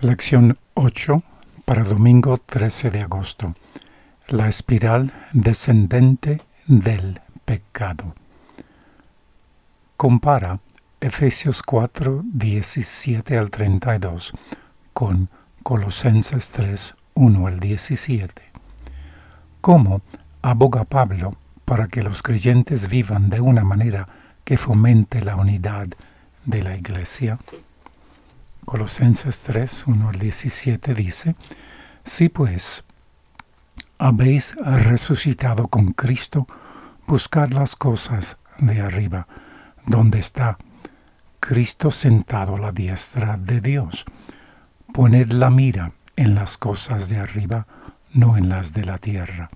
Lección 8 para domingo 13 de agosto. La espiral descendente del pecado. Compara Efesios 4, 17 al 32 con Colosenses 3, 1 al 17. ¿Cómo aboga Pablo para que los creyentes vivan de una manera que fomente la unidad de la Iglesia? Colosenses 3, 1 al 17 dice: Si pues habéis resucitado con Cristo, buscad las cosas de arriba, donde está Cristo sentado a la diestra de Dios. Poned la mira en las cosas de arriba, no en las de la tierra.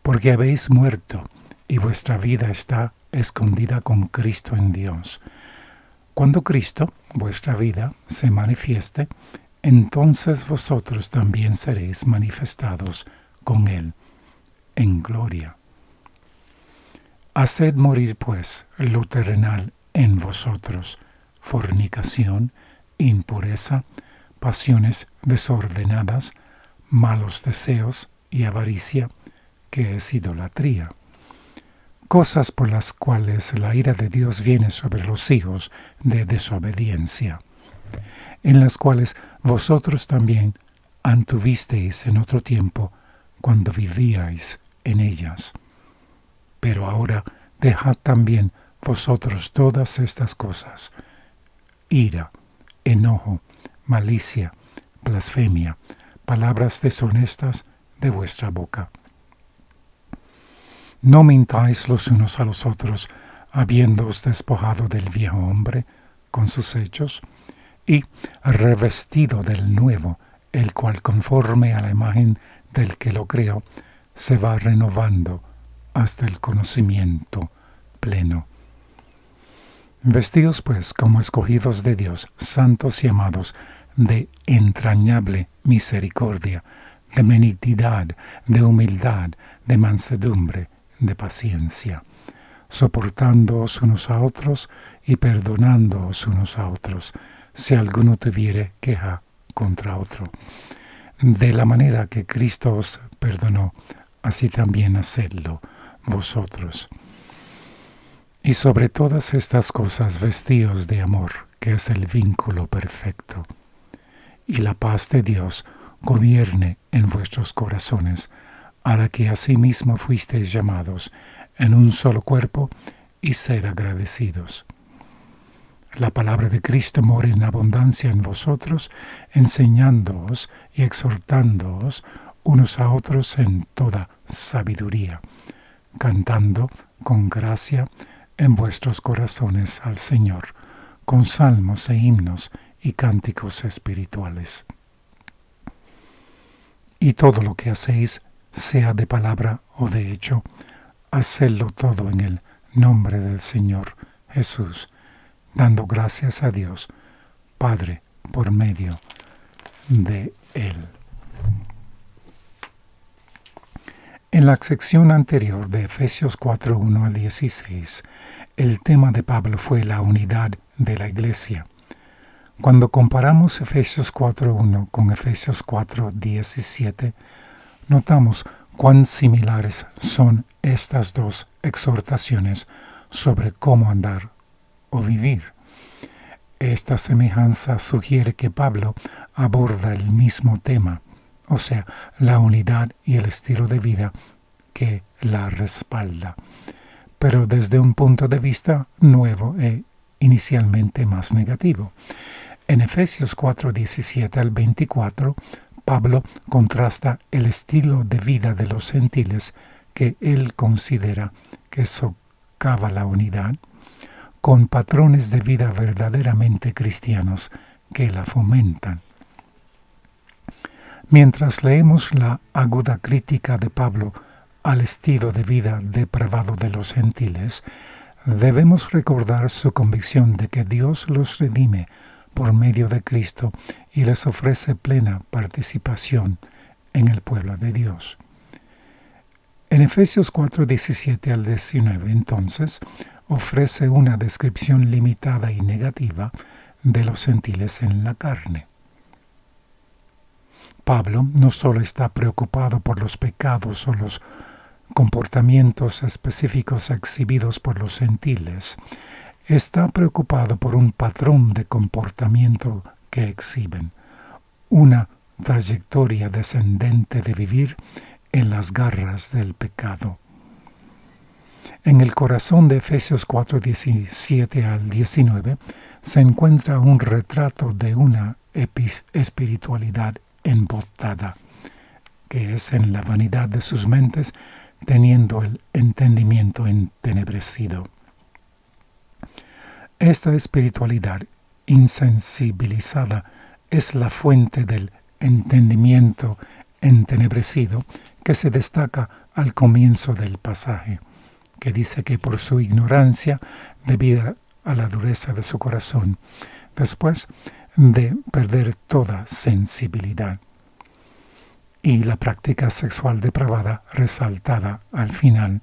Porque habéis muerto, y vuestra vida está escondida con Cristo en Dios. Cuando Cristo, vuestra vida, se manifieste, entonces vosotros también seréis manifestados con Él en gloria. Haced morir, pues, lo terrenal en vosotros: fornicación, impureza, pasiones desordenadas, malos deseos y avaricia, que es idolatría. Cosas por las cuales la ira de Dios viene sobre los hijos de desobediencia, en las cuales vosotros también anduvisteis en otro tiempo cuando vivíais en ellas. Pero ahora dejad también vosotros todas estas cosas: ira, enojo, malicia, blasfemia, palabras deshonestas de vuestra boca. No mintáis los unos a los otros, habiéndoos despojado del viejo hombre con sus hechos, y revestido del nuevo, el cual conforme a la imagen del que lo creó, se va renovando hasta el conocimiento pleno. Vestidos pues como escogidos de Dios, santos y amados, de entrañable misericordia, de benignidad, de humildad, de mansedumbre, de paciencia, soportándoos unos a otros y perdonándoos unos a otros, si alguno tuviere queja contra otro. De la manera que Cristo os perdonó, así también hacedlo vosotros. Y sobre todas estas cosas vestíos de amor, que es el vínculo perfecto. Y la paz de Dios gobierne en vuestros corazones, a la que asimismo fuisteis llamados en un solo cuerpo, y ser agradecidos. La palabra de Cristo mora en abundancia en vosotros, enseñándoos y exhortándoos unos a otros en toda sabiduría, cantando con gracia en vuestros corazones al Señor, con salmos e himnos y cánticos espirituales. Y todo lo que hacéis, sea de palabra o de hecho, hacedlo todo en el nombre del Señor Jesús, dando gracias a Dios Padre por medio de Él. En la sección anterior de Efesios 4, 1 al 16, el tema de Pablo fue la unidad de la Iglesia. Cuando comparamos Efesios 4.1 con Efesios 4.17, notamos cuán similares son estas dos exhortaciones sobre cómo andar o vivir. Esta semejanza sugiere que Pablo aborda el mismo tema, o sea, la unidad y el estilo de vida que la respalda, pero desde un punto de vista nuevo e inicialmente más negativo. En Efesios 4:17 al 24, Pablo contrasta el estilo de vida de los gentiles que él considera que socava la unidad, con patrones de vida verdaderamente cristianos que la fomentan. Mientras leemos la aguda crítica de Pablo al estilo de vida depravado de los gentiles, debemos recordar su convicción de que Dios los redime por medio de Cristo y les ofrece plena participación en el pueblo de Dios. En Efesios 4:17 al 19, entonces, ofrece una descripción limitada y negativa de los gentiles en la carne. Pablo no solo está preocupado por los pecados o los comportamientos específicos exhibidos por los gentiles, está preocupado por un patrón de comportamiento que exhiben, una trayectoria descendente de vivir en las garras del pecado. En el corazón de Efesios 4, 17 al 19 se encuentra un retrato de una espiritualidad embotada, que es en la vanidad de sus mentes, teniendo el entendimiento entenebrecido. Esta espiritualidad insensibilizada es la fuente del entendimiento entenebrecido que se destaca al comienzo del pasaje, que dice que por su ignorancia, debido a la dureza de su corazón, después de perder toda sensibilidad, y la práctica sexual depravada resaltada al final,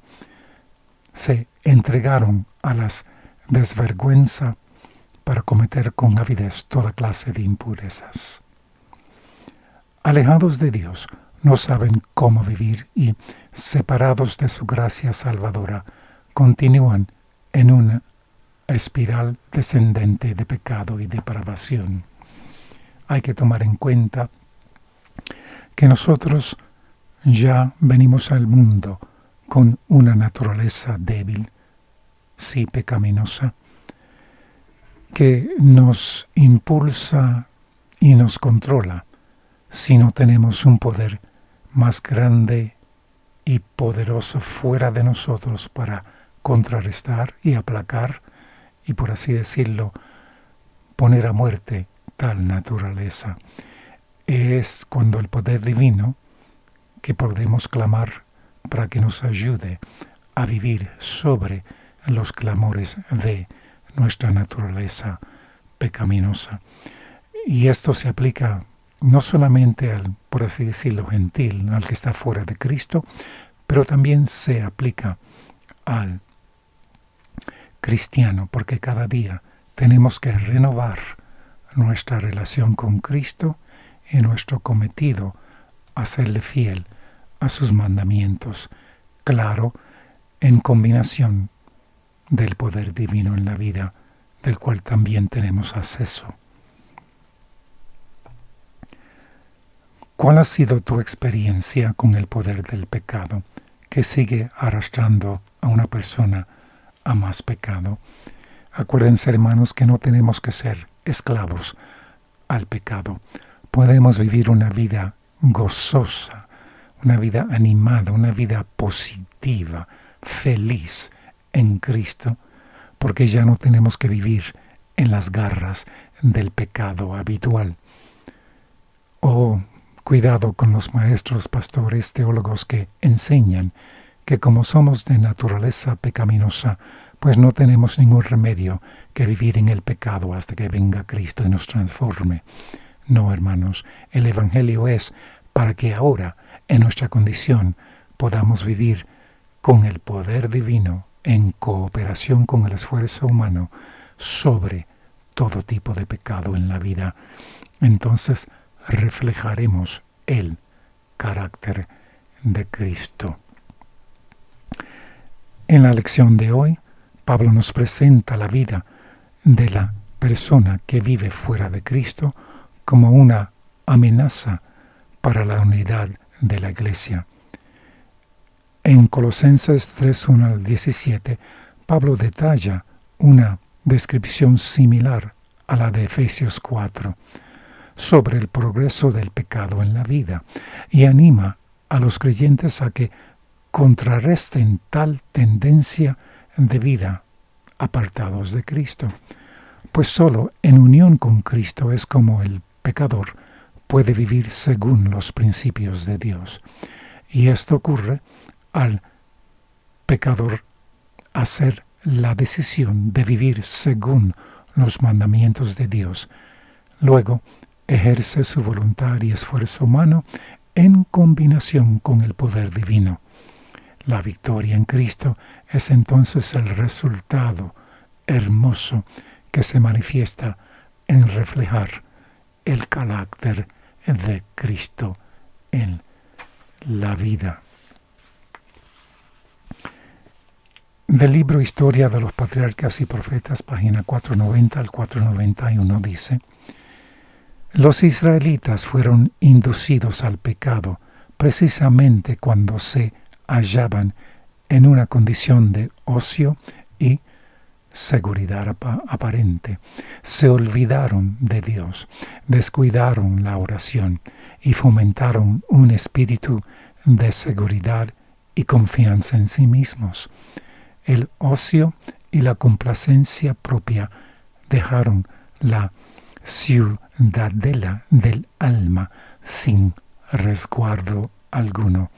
se entregaron a las desvergüenza para cometer con avidez toda clase de impurezas. Alejados de Dios, no saben cómo vivir y, separados de su gracia salvadora, continúan en una espiral descendente de pecado y depravación. Hay que tomar en cuenta que nosotros ya venimos al mundo con una naturaleza débil, sí pecaminosa, que nos impulsa y nos controla si no tenemos un poder más grande y poderoso fuera de nosotros para contrarrestar y aplacar y, por así decirlo, poner a muerte tal naturaleza. Es cuando el poder divino que podemos clamar para que nos ayude a vivir sobre los clamores de nuestra naturaleza pecaminosa. Y esto se aplica no solamente al, por así decirlo, gentil, al que está fuera de Cristo, pero también se aplica al cristiano, porque cada día tenemos que renovar nuestra relación con Cristo y nuestro cometido a serle fiel a sus mandamientos, claro, en combinación del poder divino en la vida, del cual también tenemos acceso. ¿Cuál ha sido tu experiencia con el poder del pecado que sigue arrastrando a una persona a más pecado? Acuérdense, hermanos, que no tenemos que ser esclavos al pecado. Podemos vivir una vida gozosa, una vida animada, una vida positiva, feliz en Cristo, porque ya no tenemos que vivir en las garras del pecado habitual. Cuidado con los maestros, pastores, teólogos que enseñan que como somos de naturaleza pecaminosa, pues no tenemos ningún remedio que vivir en el pecado hasta que venga Cristo y nos transforme. No, hermanos, el Evangelio es para que ahora, en nuestra condición, podamos vivir con el poder divino en cooperación con el esfuerzo humano sobre todo tipo de pecado en la vida. Entonces, reflejaremos el carácter de Cristo. En la lección de hoy, Pablo nos presenta la vida de la persona que vive fuera de Cristo como una amenaza para la unidad de la Iglesia. En Colosenses 3, 1 al 17, Pablo detalla una descripción similar a la de Efesios 4 sobre el progreso del pecado en la vida y anima a los creyentes a que contrarresten tal tendencia de vida apartados de Cristo, pues solo en unión con Cristo es como el pecador puede vivir según los principios de Dios. Y esto ocurre al pecador hacer la decisión de vivir según los mandamientos de Dios. Luego, ejerce su voluntad y esfuerzo humano en combinación con el poder divino. La victoria en Cristo es entonces el resultado hermoso que se manifiesta en reflejar el carácter de Cristo en la vida. Del libro Historia de los Patriarcas y Profetas, página 490 al 491, dice: los israelitas fueron inducidos al pecado precisamente cuando se hallaban en una condición de ocio y seguridad aparente. Se olvidaron de Dios, descuidaron la oración y fomentaron un espíritu de seguridad y confianza en sí mismos. El ocio y la complacencia propia dejaron la ciudadela del alma sin resguardo alguno,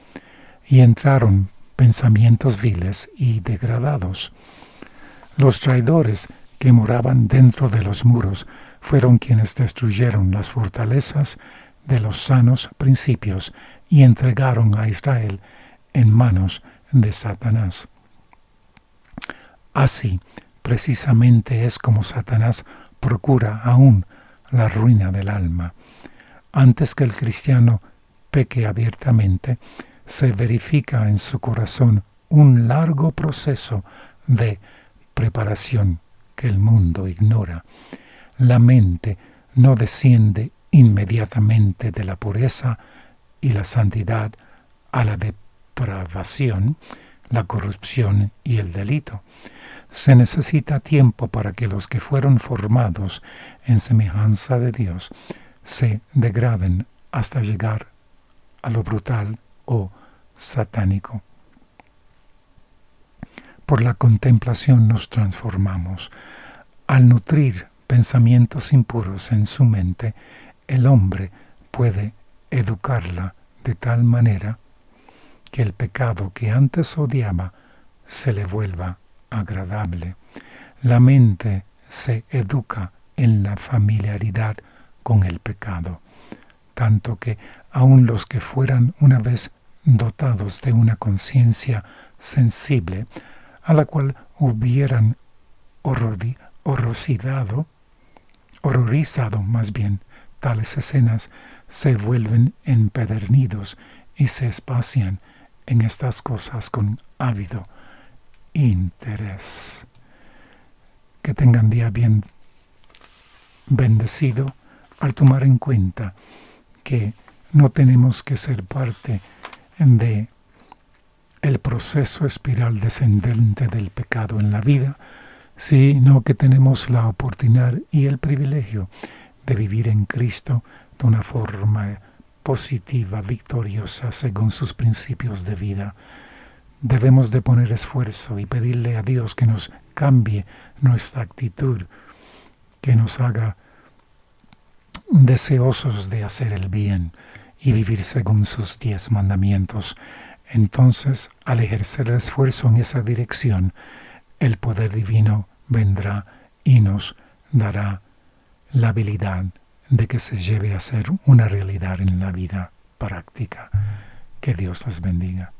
y entraron pensamientos viles y degradados. Los traidores que moraban dentro de los muros fueron quienes destruyeron las fortalezas de los sanos principios y entregaron a Israel en manos de Satanás. Así, precisamente es como Satanás procura aún la ruina del alma. Antes que el cristiano peque abiertamente, se verifica en su corazón un largo proceso de preparación que el mundo ignora. La mente no desciende inmediatamente de la pureza y la santidad a la depravación, la corrupción y el delito. Se necesita tiempo para que los que fueron formados en semejanza de Dios se degraden hasta llegar a lo brutal o satánico. Por la contemplación nos transformamos. Al nutrir pensamientos impuros en su mente, el hombre puede educarla de tal manera que el pecado que antes odiaba se le vuelva agradable. La mente se educa en la familiaridad con el pecado, tanto que aun los que fueran una vez dotados de una conciencia sensible, a la cual hubieran horrorizado más bien tales escenas, se vuelven empedernidos y se espacian en estas cosas con ávido interés. Que tengan día bien bendecido al tomar en cuenta que no tenemos que ser parte de el proceso espiral descendente del pecado en la vida, sino que tenemos la oportunidad y el privilegio de vivir en Cristo de una forma positiva, victoriosa, según sus principios de vida. Debemos de poner esfuerzo y pedirle a Dios que nos cambie nuestra actitud, que nos haga deseosos de hacer el bien y vivir según sus 10 mandamientos. Entonces, al ejercer el esfuerzo en esa dirección, el poder divino vendrá y nos dará la habilidad de que se lleve a ser una realidad en la vida práctica. Que Dios les bendiga.